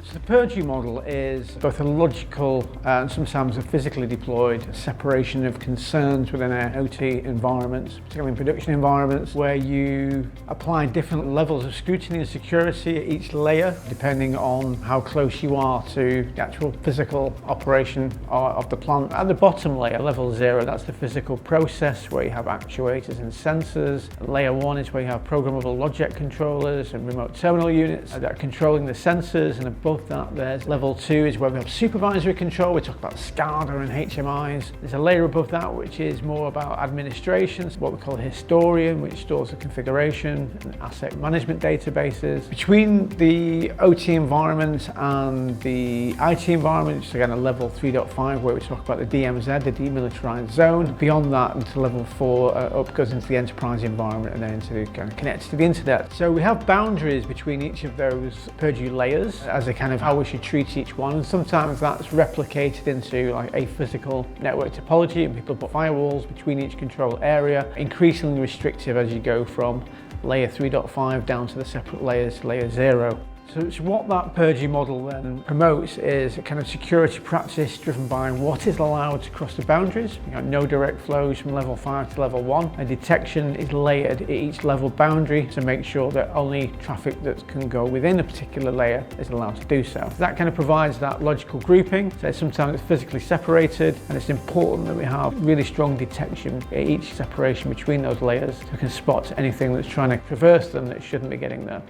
So the Purdue model is both a logical and sometimes a physically deployed separation of concerns within an OT environment, particularly in production environments, where you apply different levels of scrutiny and security at each layer, depending on how close you are to the actual physical operation of the plant. At the bottom layer, level 0, that's the physical process where you have actuators and sensors. Layer 1 is where you have programmable logic controllers and remote terminal units that are controlling the sensors, and above that there's level 2 is where we have supervisory control. We talk about SCADA and HMIs. There's a layer above that which is more about administration, what we call a historian, which stores the configuration and asset management databases. Between the OT environment and the IT environment, which is again a level 3.5 where we talk about the DMZ, the demilitarized zone. Beyond that, into level 4 up goes into the enterprise environment and then into the kind of connected to the internet. So we have boundaries between each of those Purdue layers as a kind of how we should treat each one, and sometimes that's replicated into like a physical network topology, and people put firewalls between each control area, increasingly restrictive as you go from layer 3.5 down to the separate layers to layer 0. So what that Purdue model then promotes is a kind of security practice driven by what is allowed to cross the boundaries. You've got no direct flows from level 5 to level 1. A detection is layered at each level boundary to make sure that only traffic that can go within a particular layer is allowed to do so. That kind of provides that logical grouping. So sometimes it's physically separated, and it's important that we have really strong detection at each separation between those layers so we can spot anything that's trying to traverse them that shouldn't be getting there.